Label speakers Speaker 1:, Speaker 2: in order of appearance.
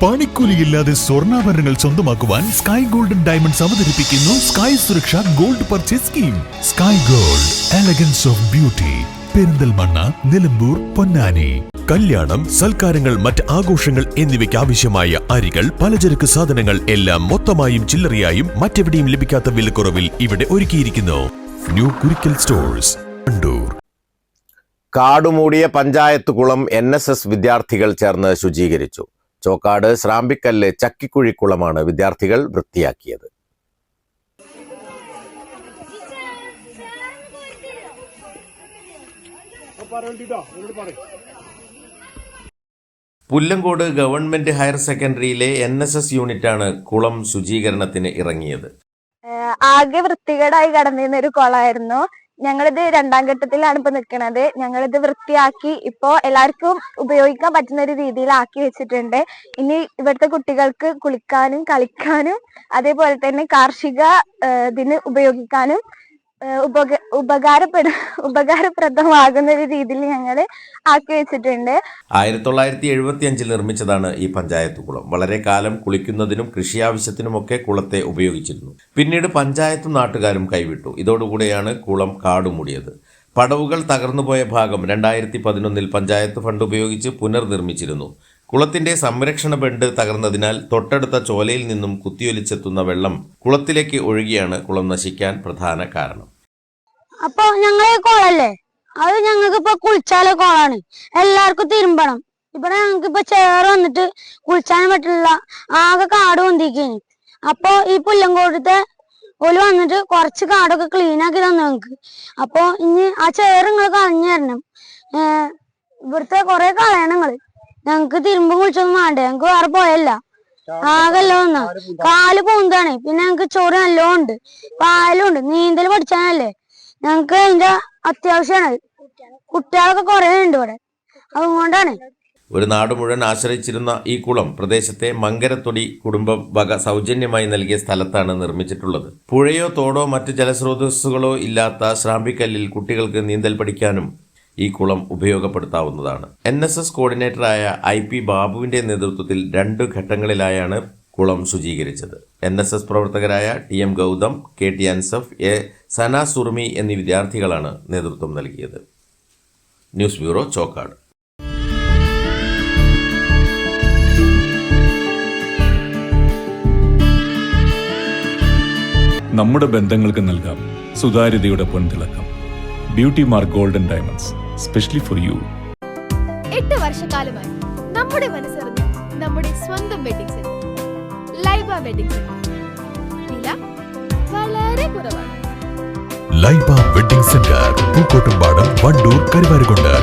Speaker 1: പണിക്കൂലിയില്ലാതെ സ്വർണ്ണാഭരണങ്ങൾ സ്വന്തമാക്കുവാൻ sky golden diamonds അവതരിപ്പിക്കുന്നു sky സുരക്ഷ gold purchase scheme. Sky gold, elegance of beauty. Perinthalmanna, Nilambur, Ponnani. കല്യാണം, സൽക്കാരങ്ങൾ, മറ്റ് ആഘോഷങ്ങൾ എന്നിവയ്ക്ക് ആവശ്യമായ അരികൾ, പലചരക്ക് സാധനങ്ങൾ എല്ലാം മൊത്തമായും ചില്ലറയായും മറ്റെവിടെയും ലഭിക്കാത്ത വിലക്കുറവിൽ ഇവിടെ ഒരുക്കിയിരിക്കുന്നു. New Kurikkal stores, Wandoor.
Speaker 2: കാടുമൂടിയ പഞ്ചായത്ത് കുളം NSS വിദ്യാർത്ഥികൾ ചേർന്ന് ശുചീകരിച്ചു. ചോക്കാട് ശ്രാമ്പിക്കല്ല് ചക്കിക്കുഴി കുളമാണ് വിദ്യാർത്ഥികൾ വൃത്തിയാക്കിയത്. പുല്ലങ്കോട് ഗവൺമെന്റ് ഹയർ സെക്കൻഡറിയിലെ NSS യൂണിറ്റാണ് കുളം ശുചീകരണത്തിന് ഇറങ്ങിയത്.
Speaker 3: ആകെ വൃത്തികേടായി കിടന്നിരുന്ന ഒരു കുളമായിരുന്നു. ഞങ്ങളിത് 2ാം ഘട്ടത്തിലാണ് ഇപ്പൊ നിൽക്കുന്നത്. ഞങ്ങളിത് വൃത്തിയാക്കി ഇപ്പോ എല്ലാവർക്കും ഉപയോഗിക്കാൻ പറ്റുന്ന ഒരു രീതിയിലാക്കി വെച്ചിട്ടുണ്ട്. ഇനി ഇവിടുത്തെ കുട്ടികൾക്ക് കുളിക്കാനും കളിക്കാനും അതേപോലെ തന്നെ കാർഷിക ഇതിന് ഉപയോഗിക്കാനും ഉപകാരപ്രദമാകുന്ന ഒരു രീതിയിൽ ഞങ്ങൾ ആക്കി വെച്ചിട്ടുണ്ട്.
Speaker 2: 1975 നിർമ്മിച്ചതാണ് ഈ പഞ്ചായത്ത് കുളം. വളരെ കാലം കുളിക്കുന്നതിനും കൃഷി ആവശ്യത്തിനുമൊക്കെ കുളത്തെ ഉപയോഗിച്ചിരുന്നു. പിന്നീട് പഞ്ചായത്തും നാട്ടുകാരും കൈവിട്ടു. ഇതോടുകൂടെയാണ് കുളം കാടുമൂടിയത്. പടവുകൾ തകർന്നുപോയ ഭാഗം 2011 പഞ്ചായത്ത് ഫണ്ട് ഉപയോഗിച്ച് പുനർനിർമ്മിച്ചിരുന്നു. കുളത്തിന്റെ സംരക്ഷണ ബണ്ട് തകർന്നതിനാൽ തൊട്ടടുത്ത ചോലയിൽ നിന്നും കുത്തിയൊലിച്ചെത്തുന്ന വെള്ളം കുളത്തിലേക്ക് ഒഴുകിയാണ് കുളം നശിക്കാൻ പ്രധാന കാരണം.
Speaker 4: അപ്പൊ ഞങ്ങൾ കുളല്ലേ, അത് ഞങ്ങൾക്ക് ഇപ്പൊ കുളിച്ചാലേ കുളമാണ്. എല്ലാവർക്കും തിരുമ്പണം. ഇവിടെ ഞങ്ങൾക്ക് ഇപ്പൊ ചേറ് വന്നിട്ട് കുളിച്ചാനും പറ്റില്ല. ആകെ കാട് പൊന്തിക്കേനി. അപ്പൊ ഈ പുല്ലങ്കോട്ടത്തെ ഓല് വന്നിട്ട് കുറച്ച് കാടൊക്കെ ക്ലീൻ ആക്കി തന്നു ഞങ്ങക്ക്. അപ്പൊ ഇനി ആ ചേറ് നിങ്ങൾ കളഞ്ഞു തരണം. ഇവിടുത്തെ കുറെ കളയണങ്ങള് ഞങ്ങക്ക് തിരുമ്പും കുളിച്ചൊന്നും വേണ്ടേ. ഞങ്ങക്ക് വേറെ പോയല്ല. ആകെല്ലോ ഒന്നാ കാല് പൂന്താണ്. പിന്നെ ഞങ്ങക്ക് ചോറ് നല്ലോണം ഉണ്ട്, പാലും ഉണ്ട്. നീന്തൽ പഠിച്ചാനല്ലേ ഞങ്ങക്ക് അതിന്റെ അത്യാവശ്യമാണ്. കുട്ടികളൊക്കെ കുറെ ഉണ്ട് ഇവിടെ, അതുകൊണ്ടാണ്.
Speaker 2: ഒരു നാട് മുഴുവൻ ആശ്രയിച്ചിരുന്ന ഈ കുളം പ്രദേശത്തെ മങ്കരത്തൊടി കുടുംബം വക സൗജന്യമായി നൽകിയ സ്ഥലത്താണ് നിർമ്മിച്ചിട്ടുള്ളത്. പുഴയോ തോടോ മറ്റ് ജലസ്രോതസ്സുകളോ ഇല്ലാത്ത ശ്രാമ്പിക്കല്ലിൽ കുട്ടികൾക്ക് നീന്തൽ പഠിക്കാനും ഈ കുളം ഉപയോഗപ്പെടുത്താവുന്നതാണ്. NSS കോർഡിനേറ്ററായ IP ബാബുവിന്റെ നേതൃത്വത്തിൽ 2 ഘട്ടങ്ങളിലായാണ് കുളം ശുചീകരിച്ചത്. NSS പ്രവർത്തകരായ TM ഗൗതം, KT അൻസഫ്, സന സുർമി എന്നീ വിദ്യാർത്ഥികളാണ് നേതൃത്വം നൽകിയത്. News bureau, Chokkad.
Speaker 5: നമ്മുടെ ബന്ധങ്ങൾക്ക് നൽകാം സുതാര്യതയുടെ പൊൻതിളക്കം. Beauty Mark Golden Diamonds, specially for you.
Speaker 6: 8 വർഷക്കാലമായി നമ്മുടെ മനസ്സറിഞ്ഞ നമ്മുടെ സ്വന്തം wedding centre Laiba wedding centre. വില വളരെ കുറവാണ്.
Speaker 1: Laiba wedding centre, Pookkottumpadam, Wandoor, Karuvarakundu.